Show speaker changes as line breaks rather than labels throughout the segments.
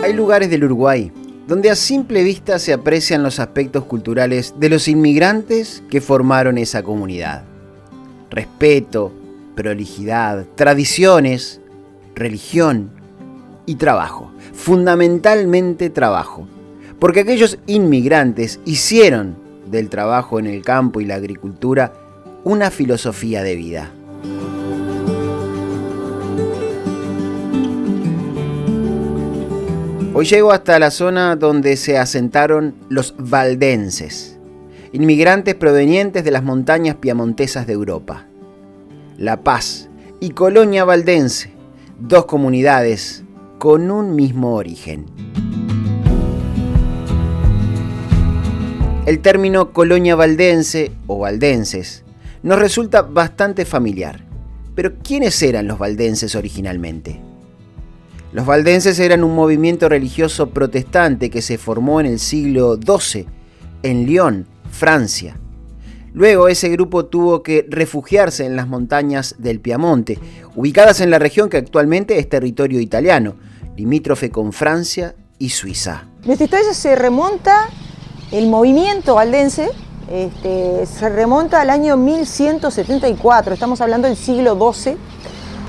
Hay lugares del Uruguay donde a simple vista se aprecian los aspectos culturales de los inmigrantes que formaron esa comunidad. Respeto, prolijidad, tradiciones, religión y trabajo. Fundamentalmente trabajo. Porque aquellos inmigrantes hicieron del trabajo en el campo y la agricultura una filosofía de vida. Hoy llego hasta la zona donde se asentaron los valdenses, inmigrantes provenientes de las montañas piamontesas de Europa. La Paz y Colonia Valdense, dos comunidades con un mismo origen. El término colonia valdense o valdenses nos resulta bastante familiar. Pero ¿quiénes eran los valdenses originalmente? Los valdenses eran un movimiento religioso protestante que se formó en el siglo XII en Lyon, Francia. Luego ese grupo tuvo que refugiarse en las montañas del Piamonte, ubicadas en la región que actualmente es territorio italiano, limítrofe con Francia y Suiza.
Nuestra historia se remonta, el movimiento valdense se remonta al año 1174, estamos hablando del siglo XII,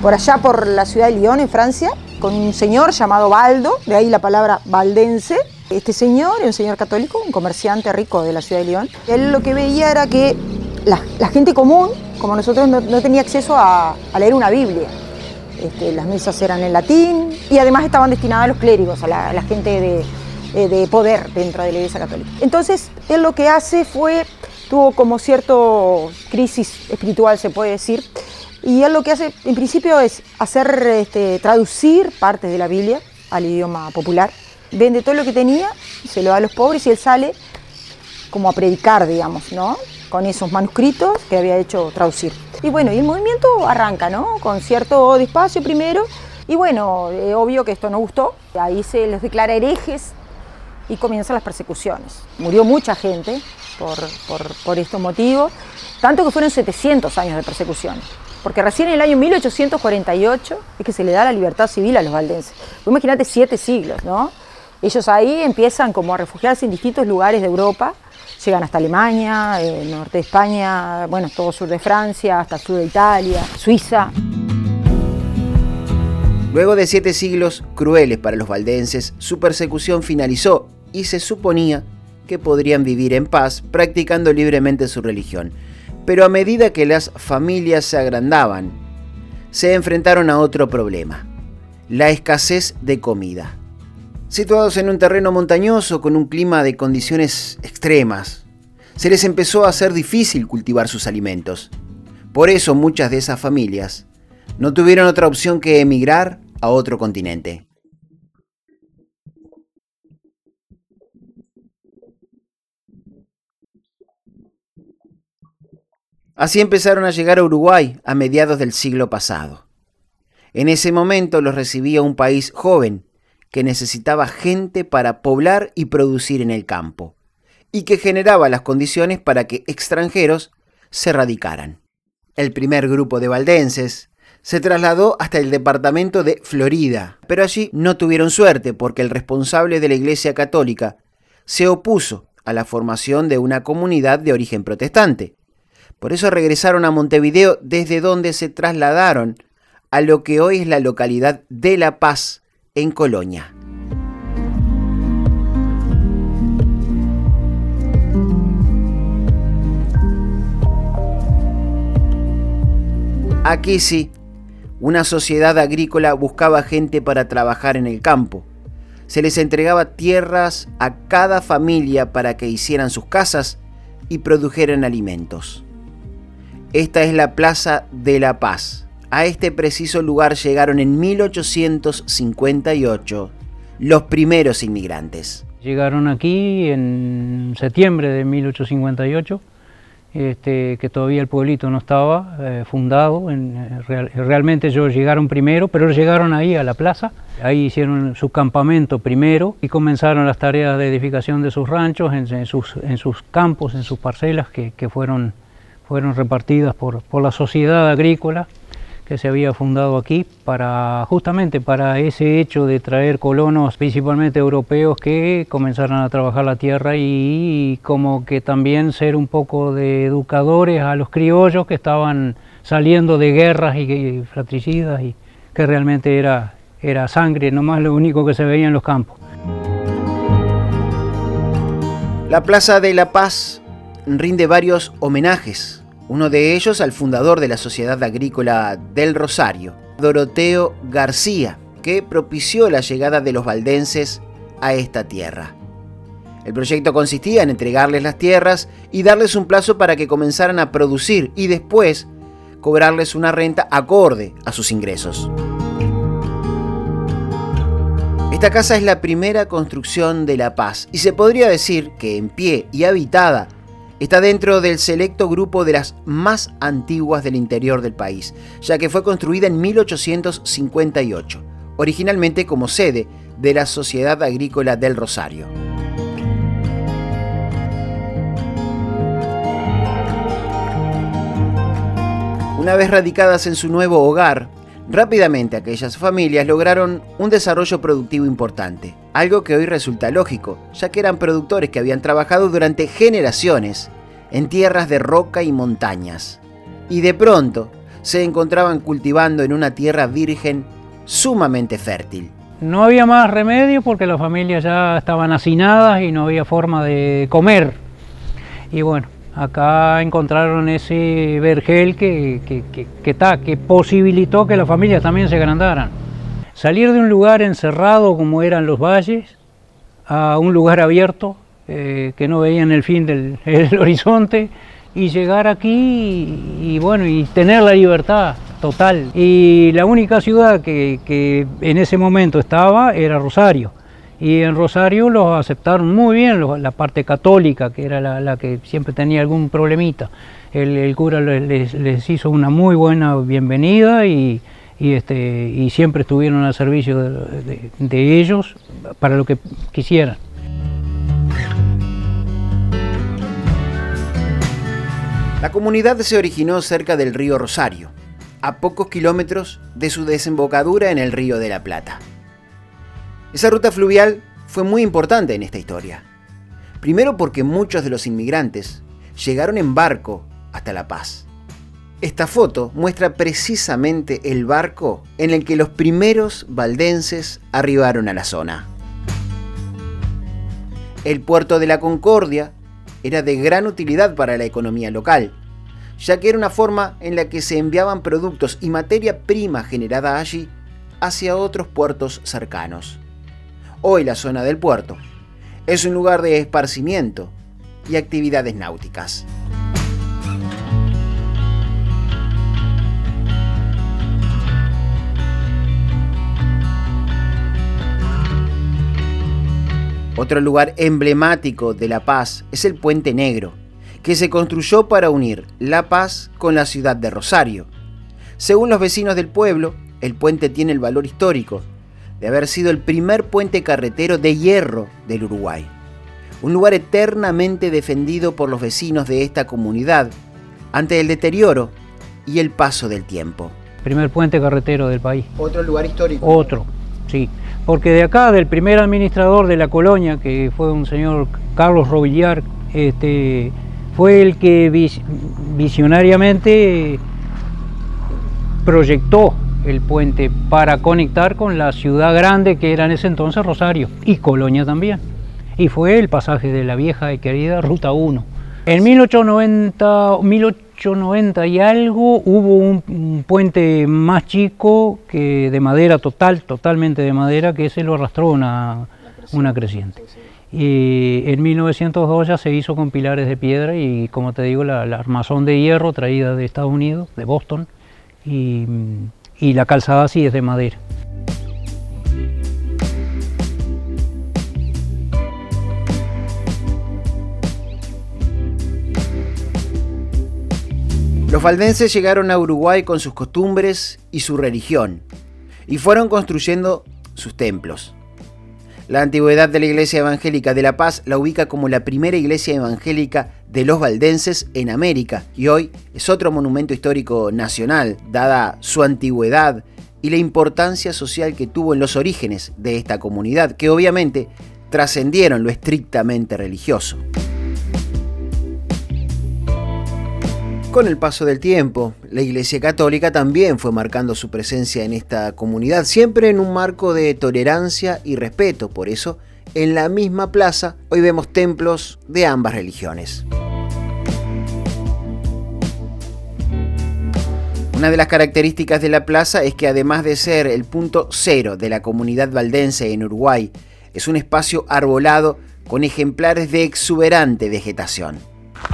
por allá por la ciudad de Lyon, en Francia, con un señor llamado Baldo, de ahí la palabra valdense. Este señor era un señor católico, un comerciante rico de la ciudad de Lyon. Él lo que veía era que la gente común, como nosotros, no tenía acceso a leer una Biblia. Las misas eran en latín y además estaban destinadas a los clérigos, a la gente de poder dentro de la Iglesia Católica. Entonces, él lo que hace tuvo como cierto crisis espiritual, se puede decir, y él lo que hace en principio es traducir partes de la Biblia al idioma popular, vende todo lo que tenía, se lo da a los pobres y él sale como a predicar, digamos, ¿no? Con esos manuscritos que había hecho traducir. Y bueno, y el movimiento arranca, ¿no? Con cierto despacio primero, y bueno, obvio que esto no gustó, ahí se les declara herejes y comienzan las persecuciones. Murió mucha gente por estos motivos, tanto que fueron 700 años de persecución. Porque recién en el año 1848 es que se le da la libertad civil a los valdenses. Imagínate 7 siglos, ¿no? Ellos ahí empiezan como a refugiarse en distintos lugares de Europa, llegan hasta Alemania, el norte de España, bueno, todo el sur de Francia, hasta el sur de Italia, Suiza.
Luego de 7 siglos crueles para los valdenses, su persecución finalizó y se suponía que podrían vivir en paz practicando libremente su religión. Pero a medida que las familias se agrandaban, se enfrentaron a otro problema: la escasez de comida. Situados en un terreno montañoso con un clima de condiciones extremas, se les empezó a hacer difícil cultivar sus alimentos. Por eso muchas de esas familias no tuvieron otra opción que emigrar a otro continente. Así empezaron a llegar a Uruguay a mediados del siglo pasado. En ese momento los recibía un país joven que necesitaba gente para poblar y producir en el campo, y que generaba las condiciones para que extranjeros se radicaran. El primer grupo de valdenses se trasladó hasta el departamento de Florida, pero allí no tuvieron suerte porque el responsable de la Iglesia Católica se opuso a la formación de una comunidad de origen protestante. Por eso regresaron a Montevideo, desde donde se trasladaron a lo que hoy es la localidad de La Paz, en Colonia. Aquí sí, una sociedad agrícola buscaba gente para trabajar en el campo. Se les entregaba tierras a cada familia para que hicieran sus casas y produjeran alimentos. Esta es la Plaza de La Paz. A este preciso lugar llegaron en 1858 los primeros inmigrantes.
Llegaron aquí en septiembre de 1858, que todavía el pueblito no estaba fundado. Realmente ellos llegaron primero, pero llegaron ahí a la plaza. Ahí hicieron su campamento primero y comenzaron las tareas de edificación de sus ranchos, en sus campos, en sus parcelas que fueron repartidas por la sociedad agrícola, que se había fundado aquí justamente para ese hecho de traer colonos, principalmente europeos, que comenzaran a trabajar la tierra y como que también ser un poco de educadores a los criollos que estaban saliendo de guerras y fratricidas, y que realmente era sangre, nomás lo único que se veía en los campos.
La Plaza de la Paz rinde varios homenajes, uno de ellos al fundador de la Sociedad Agrícola del Rosario, Doroteo García, que propició la llegada de los valdenses a esta tierra. El proyecto consistía en entregarles las tierras y darles un plazo para que comenzaran a producir y después cobrarles una renta acorde a sus ingresos. Esta casa es la primera construcción de La Paz y se podría decir que en pie y habitada está dentro del selecto grupo de las más antiguas del interior del país, ya que fue construida en 1858, originalmente como sede de la Sociedad Agrícola del Rosario. Una vez radicadas en su nuevo hogar, rápidamente aquellas familias lograron un desarrollo productivo importante, algo que hoy resulta lógico, ya que eran productores que habían trabajado durante generaciones en tierras de roca y montañas, y de pronto se encontraban cultivando en una tierra virgen sumamente fértil.
No había más remedio porque las familias ya estaban hacinadas y no había forma de comer. Y bueno, acá encontraron ese vergel que posibilitó que las familias también se agrandaran. Salir de un lugar encerrado como eran los valles a un lugar abierto que no veían el fin del horizonte, y llegar aquí y bueno, y tener la libertad total. Y la única ciudad que en ese momento estaba era Rosario. Y en Rosario los aceptaron muy bien, la parte católica, que era la que siempre tenía algún problemita. El cura les hizo una muy buena bienvenida y siempre estuvieron al servicio de ellos para lo que quisieran.
La comunidad se originó cerca del río Rosario, a pocos kilómetros de su desembocadura en el río de la Plata. Esa ruta fluvial fue muy importante en esta historia. Primero porque muchos de los inmigrantes llegaron en barco hasta La Paz. Esta foto muestra precisamente el barco en el que los primeros valdenses arribaron a la zona. El puerto de la Concordia era de gran utilidad para la economía local, ya que era una forma en la que se enviaban productos y materia prima generada allí hacia otros puertos cercanos. Hoy la zona del puerto es un lugar de esparcimiento y actividades náuticas. Otro lugar emblemático de La Paz es el Puente Negro, que se construyó para unir La Paz con la ciudad de Rosario. Según los vecinos del pueblo, el puente tiene el valor histórico de haber sido el primer puente carretero de hierro del Uruguay. Un lugar eternamente defendido por los vecinos de esta comunidad ante el deterioro y el paso del tiempo.
Primer puente carretero del país.
Otro lugar histórico.
Otro, sí. Porque de acá, del primer administrador de la colonia, que fue un señor Carlos Robillar, fue el que visionariamente proyectó el puente para conectar con la ciudad grande que era en ese entonces Rosario, y Colonia también. Y fue el pasaje de la vieja y querida Ruta 1. En 1890 y algo hubo un puente más chico, que de madera totalmente de madera, que ese lo arrastró una creciente. Y en 1902 ya se hizo con pilares de piedra y, como te digo, la armazón de hierro traída de Estados Unidos, de Boston, y la calzada sí es de madera.
Los valdenses llegaron a Uruguay con sus costumbres y su religión, y fueron construyendo sus templos. La antigüedad de la Iglesia Evangélica de La Paz la ubica como la primera iglesia evangélica de los valdenses en América y hoy es otro monumento histórico nacional, dada su antigüedad y la importancia social que tuvo en los orígenes de esta comunidad, que obviamente trascendieron lo estrictamente religioso. Con el paso del tiempo, la Iglesia Católica también fue marcando su presencia en esta comunidad, siempre en un marco de tolerancia y respeto. Por eso, en la misma plaza, hoy vemos templos de ambas religiones. Una de las características de la plaza es que además de ser el punto cero de la comunidad valdense en Uruguay, es un espacio arbolado con ejemplares de exuberante vegetación.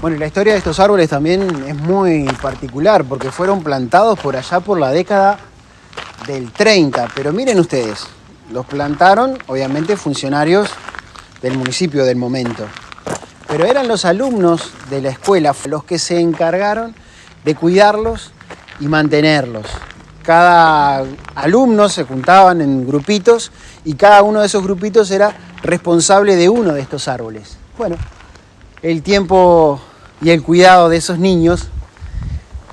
Bueno, y la historia de estos árboles también es muy particular porque fueron plantados por allá por la década del 30. Pero miren ustedes, los plantaron obviamente funcionarios del municipio del momento. Pero eran los alumnos de la escuela los que se encargaron de cuidarlos y mantenerlos. Cada alumno se juntaban en grupitos y cada uno de esos grupitos era responsable de uno de estos árboles. Bueno, el tiempo y el cuidado de esos niños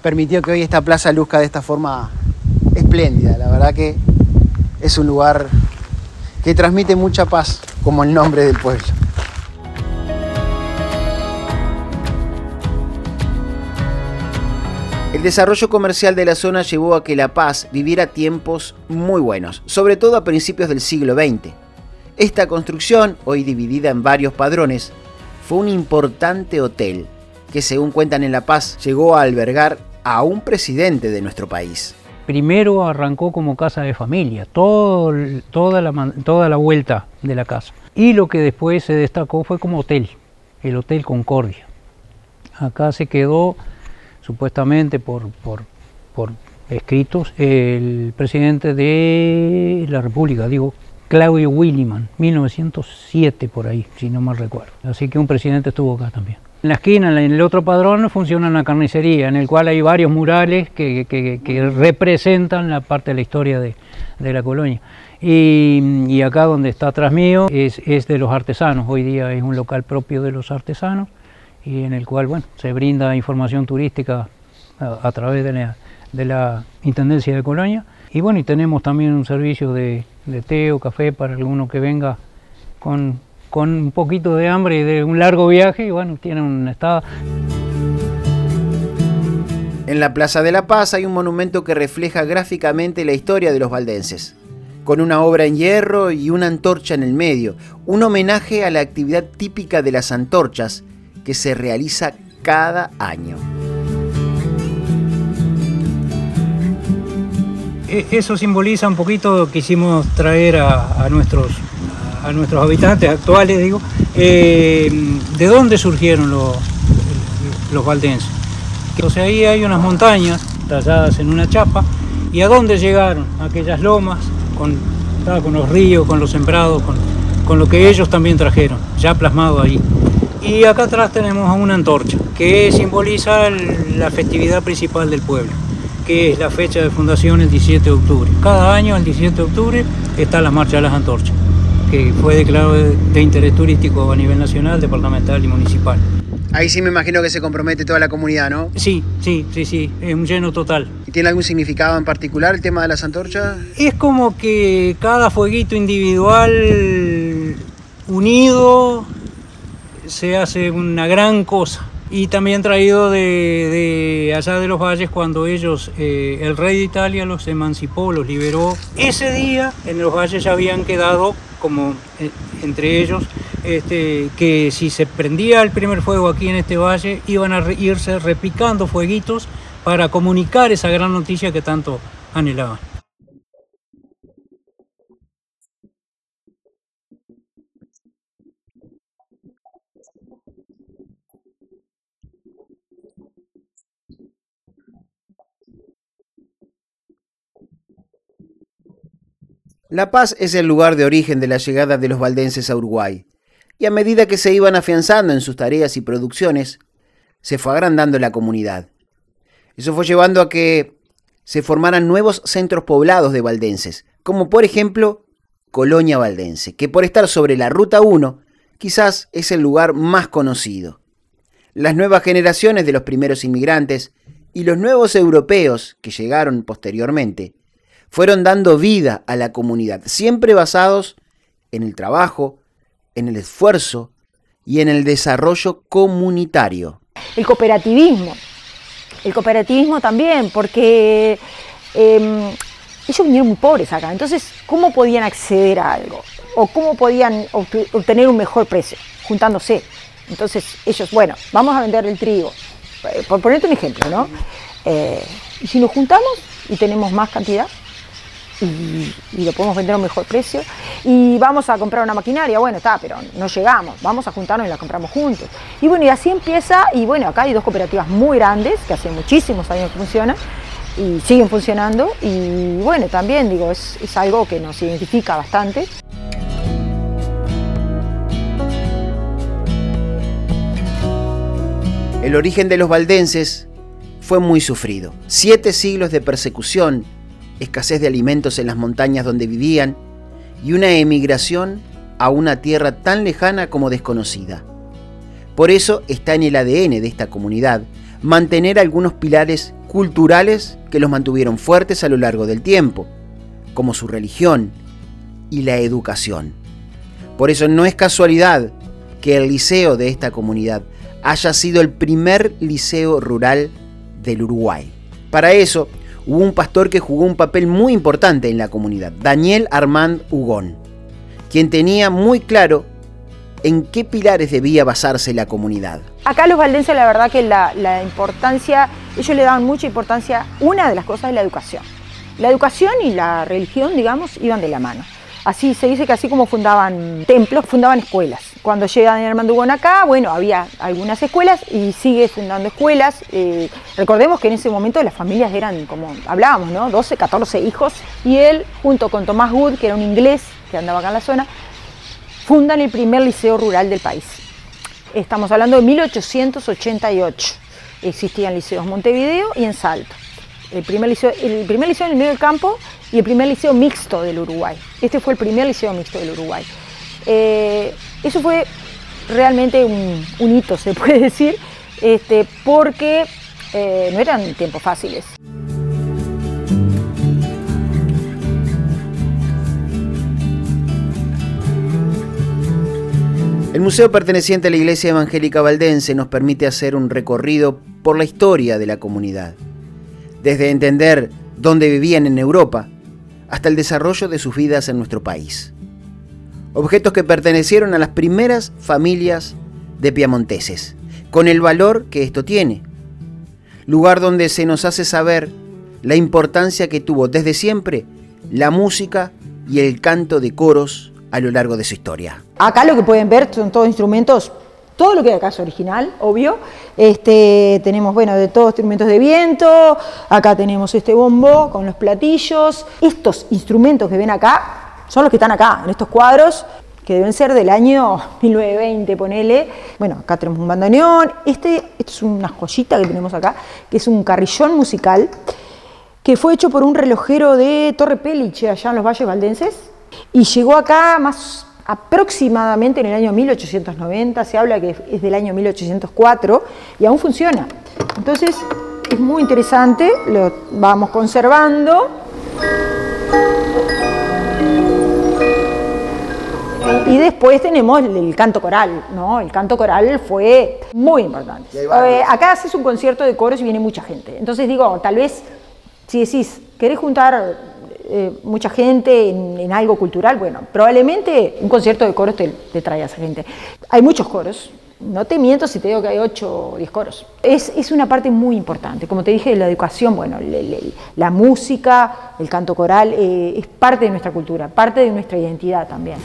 permitió que hoy esta plaza luzca de esta forma espléndida. La verdad que es un lugar que transmite mucha paz, como el nombre del pueblo.
El desarrollo comercial de la zona llevó a que La Paz viviera tiempos muy buenos, sobre todo a principios del siglo XX. Esta construcción, hoy dividida en varios padrones, fue un importante hotel que, según cuentan en La Paz, llegó a albergar a un presidente de nuestro país.
Primero arrancó como casa de familia, toda la vuelta de la casa. Y lo que después se destacó fue como hotel, el Hotel Concordia. Acá se quedó, supuestamente por escritos, el presidente de la República, Claudio Williman, 1907 por ahí, si no mal recuerdo. Así que un presidente estuvo acá también. En la esquina, en el otro padrón, funciona una carnicería, en el cual hay varios murales que representan la parte de la historia de la colonia. Y acá donde está atrás mío es de los artesanos. Hoy día es un local propio de los artesanos y en el cual se brinda información turística a través de la Intendencia de Colonia. Y tenemos también un servicio de té o café para alguno que venga con un poquito de hambre y de un largo viaje y tienen una estada.
En la Plaza de La Paz hay un monumento que refleja gráficamente la historia de los valdenses, con una obra en hierro y una antorcha en el medio, un homenaje a la actividad típica de las antorchas que se realiza cada año.
Eso simboliza un poquito, quisimos traer a nuestros habitantes actuales, de dónde surgieron los valdenses. Entonces ahí hay unas montañas talladas en una chapa, y a dónde llegaron aquellas lomas, con los ríos, con los sembrados, con lo que ellos también trajeron, ya plasmado ahí. Y acá atrás tenemos una antorcha, que simboliza la festividad principal del pueblo, que es la fecha de fundación, el 17 de octubre. Cada año, el 17 de octubre, está la Marcha de las Antorchas, que fue declarado de interés turístico a nivel nacional, departamental y municipal.
Ahí sí me imagino que se compromete toda la comunidad, ¿no?
Sí, es un lleno total.
¿Y tiene algún significado en particular el tema de las antorchas?
Es como que cada fueguito individual unido se hace una gran cosa. Y también traído de allá de los valles, cuando ellos, el rey de Italia los emancipó, los liberó. Ese día en los valles ya habían quedado, como entre ellos, que si se prendía el primer fuego aquí en este valle, iban a irse repicando fueguitos para comunicar esa gran noticia que tanto anhelaban.
La Paz es el lugar de origen de la llegada de los valdenses a Uruguay, y a medida que se iban afianzando en sus tareas y producciones, se fue agrandando la comunidad. Eso fue llevando a que se formaran nuevos centros poblados de valdenses, como por ejemplo Colonia Valdense, que por estar sobre la Ruta 1, quizás es el lugar más conocido. Las nuevas generaciones de los primeros inmigrantes y los nuevos europeos que llegaron posteriormente fueron dando vida a la comunidad, siempre basados en el trabajo, en el esfuerzo y en el desarrollo comunitario.
El cooperativismo también, porque ellos vinieron muy pobres acá, entonces ¿cómo podían acceder a algo? ¿O cómo podían obtener un mejor precio? Juntándose. Entonces ellos, bueno, vamos a vender el trigo, por ponerte un ejemplo, ¿no? Y si nos juntamos y tenemos más cantidad y lo podemos vender a un mejor precio y vamos a comprar una maquinaria, bueno, está, pero no llegamos, vamos a juntarnos y la compramos juntos. Y bueno, y así empieza, y bueno, acá hay dos cooperativas muy grandes que hace muchísimos años que funcionan y siguen funcionando, y bueno, también digo, es algo que nos identifica bastante.
El origen de los valdenses fue muy sufrido. 7 siglos de persecución, escasez de alimentos en las montañas donde vivían y una emigración a una tierra tan lejana como desconocida. Por eso está en el ADN de esta comunidad mantener algunos pilares culturales que los mantuvieron fuertes a lo largo del tiempo, como su religión y la educación. Por eso no es casualidad que el liceo de esta comunidad haya sido el primer liceo rural del Uruguay. Para eso hubo un pastor que jugó un papel muy importante en la comunidad, Daniel Armand Hugón, quien tenía muy claro en qué pilares debía basarse la comunidad.
Acá los valdenses, la verdad que la importancia, ellos le daban mucha importancia, una de las cosas es la educación. La educación y la religión, digamos, iban de la mano. Así se dice que así como fundaban templos, fundaban escuelas. Cuando llega Daniel Armand Hugón acá, bueno, había algunas escuelas y sigue fundando escuelas. Recordemos que en ese momento las familias eran, como hablábamos, ¿no? 12, 14 hijos. Y él, junto con Thomas Wood, que era un inglés que andaba acá en la zona, fundan el primer liceo rural del país. Estamos hablando de 1888. Existían liceos en Montevideo y en Salto. El primer liceo en el medio del campo y el primer liceo mixto del Uruguay. Este fue el primer liceo mixto del Uruguay. Eso fue realmente un hito, se puede decir, porque no eran tiempos fáciles.
El museo perteneciente a la Iglesia Evangélica Valdense nos permite hacer un recorrido por la historia de la comunidad, desde entender dónde vivían en Europa hasta el desarrollo de sus vidas en nuestro país. Objetos que pertenecieron a las primeras familias de piamonteses, con el valor que esto tiene. Lugar donde se nos hace saber la importancia que tuvo desde siempre la música y el canto de coros a lo largo de su historia.
Acá lo que pueden ver son todos instrumentos, todo lo que hay acá es original, obvio. Tenemos, bueno, de todos instrumentos de viento, acá tenemos este bombo con los platillos. Estos instrumentos que ven acá son los que están acá, en estos cuadros, que deben ser del año 1920, ponele. Bueno, acá tenemos un bandoneón. Esto es una joyita que tenemos acá, que es un carrillón musical, que fue hecho por un relojero de Torre Pelliche, allá en los Valles Valdenses, y llegó acá más aproximadamente en el año 1890, se habla que es del año 1804, y aún funciona. Entonces, es muy interesante, lo vamos conservando. Y después tenemos el canto coral, ¿no? El canto coral fue muy importante. Acá haces un concierto de coros y viene mucha gente. Entonces digo, tal vez, si decís, ¿querés juntar mucha gente en algo cultural? Bueno, probablemente un concierto de coros te trae a esa gente. Hay muchos coros. No te miento si te digo que hay 8 o 10 coros. Es una parte muy importante. Como te dije, la educación, bueno, la música, el canto coral, es parte de nuestra cultura, parte de nuestra identidad también.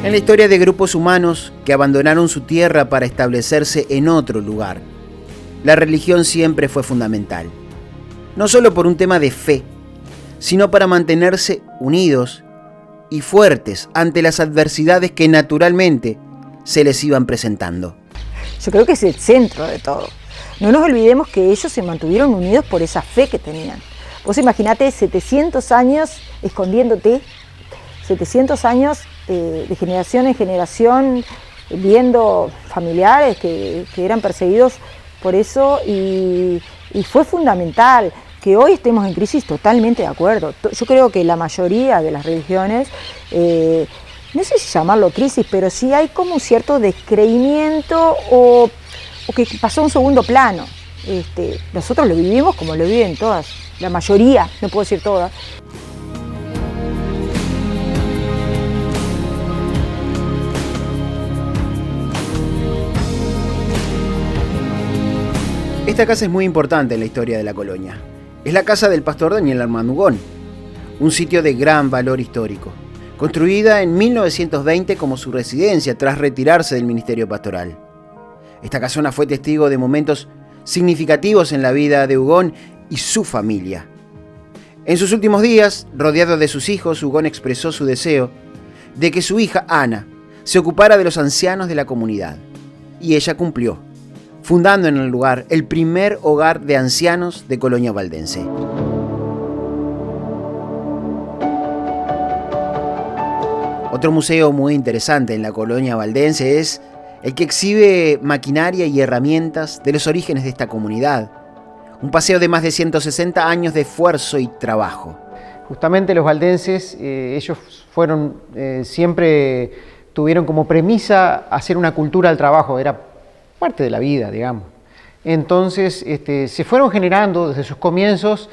En la historia de grupos humanos que abandonaron su tierra para establecerse en otro lugar, la religión siempre fue fundamental. No solo por un tema de fe, sino para mantenerse unidos y fuertes ante las adversidades que naturalmente se les iban presentando.
Yo creo que es el centro de todo. No nos olvidemos que ellos se mantuvieron unidos por esa fe que tenían. Vos imaginate 700 años escondiéndote, 700 años de generación en generación, viendo familiares que eran perseguidos por eso, y fue fundamental que hoy estemos en crisis, totalmente de acuerdo. Yo creo que la mayoría de las religiones, no sé si llamarlo crisis, pero sí hay como un cierto descreimiento o que pasó a un segundo plano. Nosotros lo vivimos como lo viven todas, la mayoría, no puedo decir todas.
Esta casa es muy importante en la historia de la colonia. Es la casa del pastor Daniel Armando Ugón, un sitio de gran valor histórico, construida en 1920 como su residencia tras retirarse del ministerio pastoral. Esta casona fue testigo de momentos significativos en la vida de Ugón y su familia. En sus últimos días, rodeado de sus hijos, Ugón expresó su deseo de que su hija Ana se ocupara de los ancianos de la comunidad, y ella cumplió, fundando en el lugar el primer hogar de ancianos de Colonia Valdense. Otro museo muy interesante en la Colonia Valdense es el que exhibe maquinaria y herramientas de los orígenes de esta comunidad. Un paseo de más de 160 años de esfuerzo y trabajo.
Justamente los valdenses, ellos fueron, siempre tuvieron como premisa hacer una cultura del trabajo, era parte de la vida, digamos. Entonces se fueron generando desde sus comienzos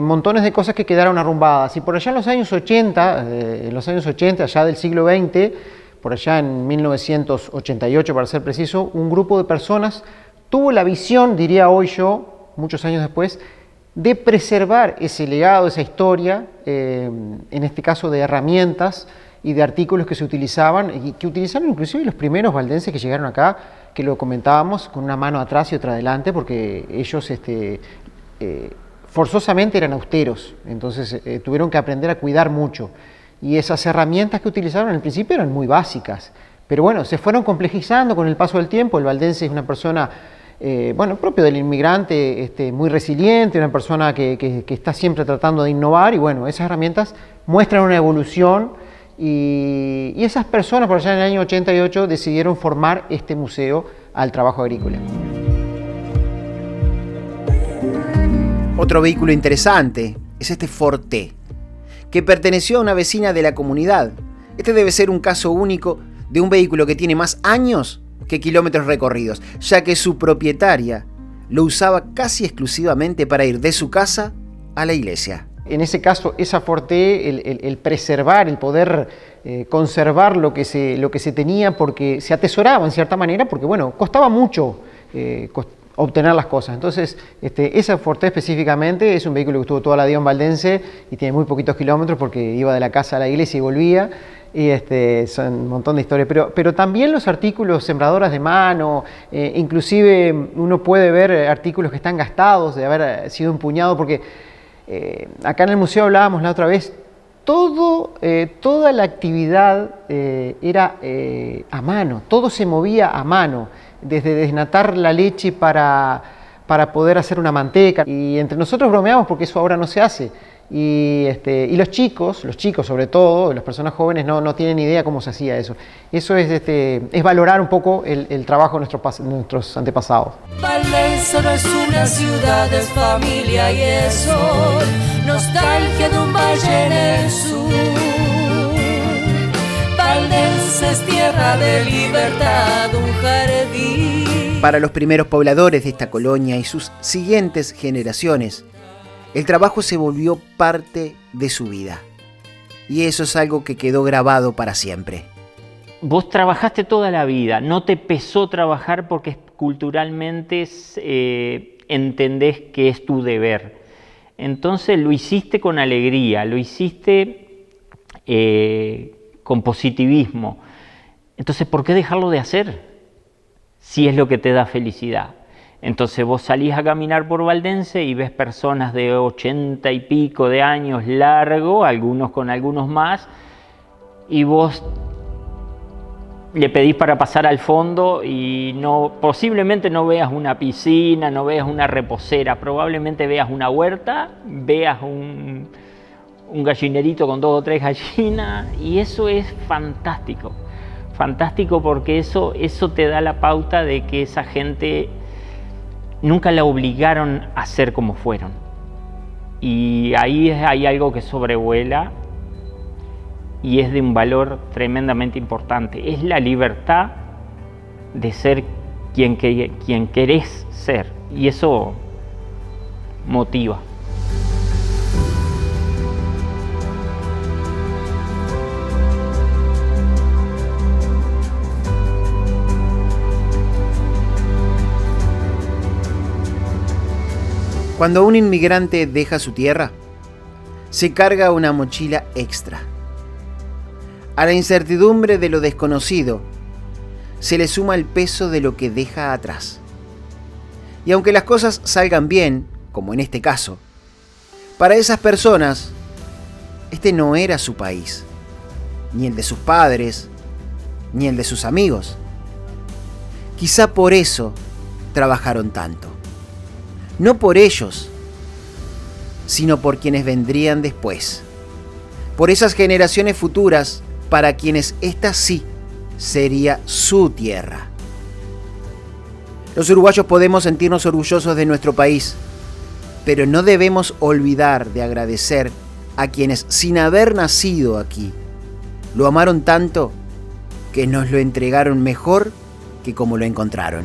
montones de cosas que quedaron arrumbadas. Y por allá en los años 80, allá del siglo XX, por allá en 1988 para ser preciso, un grupo de personas tuvo la visión, diría hoy yo, muchos años después, de preservar ese legado, esa historia, en este caso de herramientas y de artículos que se utilizaban, y que utilizaron inclusive los primeros valdenses que llegaron acá, que lo comentábamos, con una mano atrás y otra adelante, porque ellos forzosamente eran austeros, entonces tuvieron que aprender a cuidar mucho. Y esas herramientas que utilizaron al principio eran muy básicas, pero bueno, se fueron complejizando con el paso del tiempo. El valdense es una persona, propio del inmigrante, muy resiliente, una persona que está siempre tratando de innovar, y bueno, esas herramientas muestran una evolución, y esas personas por allá en el año 88 decidieron formar este museo al trabajo agrícola.
Otro vehículo interesante es este Forté, que perteneció a una vecina de la comunidad. Este debe ser un caso único de un vehículo que tiene más años que kilómetros recorridos, ya que su propietaria lo usaba casi exclusivamente para ir de su casa a la iglesia.
En ese caso, esa Forté, el preservar, el poder conservar lo que se tenía, porque se atesoraba en cierta manera, porque bueno, costaba mucho obtener las cosas. Entonces, esa Forté específicamente es un vehículo que estuvo toda la vida en Valdense y tiene muy poquitos kilómetros porque iba de la casa a la iglesia y volvía. Y son un montón de historias, pero también los artículos, sembradoras de mano, inclusive uno puede ver artículos que están gastados de haber sido empuñados, porque acá en el museo hablábamos la otra vez, toda la actividad era a mano, todo se movía a mano, desde desnatar la leche para poder hacer una manteca, y entre nosotros bromeamos porque eso ahora no se hace. Y los chicos sobre todo, las personas jóvenes no tienen idea cómo se hacía eso. Eso es valorar un poco el trabajo de nuestros antepasados.
Valdense no es una ciudad, es familia y es sol, nostalgia de un valle en el sur. Valdense es tierra de libertad, un jardín.
Para los primeros pobladores de esta colonia y sus siguientes generaciones, el trabajo se volvió parte de su vida. Y eso es algo que quedó grabado para siempre.
Vos trabajaste toda la vida, no te pesó trabajar porque culturalmente entendés que es tu deber. Entonces lo hiciste con alegría, lo hiciste con positivismo. Entonces, ¿por qué dejarlo de hacer si es lo que te da felicidad? Entonces vos salís a caminar por Valdense y ves personas de 80 y pico de años largo, algunos con algunos más, y vos le pedís para pasar al fondo y posiblemente no veas una piscina, no veas una reposera, probablemente veas una huerta, veas un gallinerito con 2 o 3 gallinas, y eso es fantástico. Fantástico porque eso te da la pauta de que esa gente nunca la obligaron a ser como fueron. Y ahí hay algo que sobrevuela y es de un valor tremendamente importante. Es la libertad de ser quien querés ser. Y eso motiva.
Cuando un inmigrante deja su tierra, se carga una mochila extra. A la incertidumbre de lo desconocido, se le suma el peso de lo que deja atrás. Y aunque las cosas salgan bien, como en este caso, para esas personas, este no era su país, ni el de sus padres, ni el de sus amigos. Quizá por eso trabajaron tanto. No por ellos, sino por quienes vendrían después. Por esas generaciones futuras para quienes esta sí sería su tierra. Los uruguayos podemos sentirnos orgullosos de nuestro país, pero no debemos olvidar de agradecer a quienes, sin haber nacido aquí, lo amaron tanto que nos lo entregaron mejor que como lo encontraron.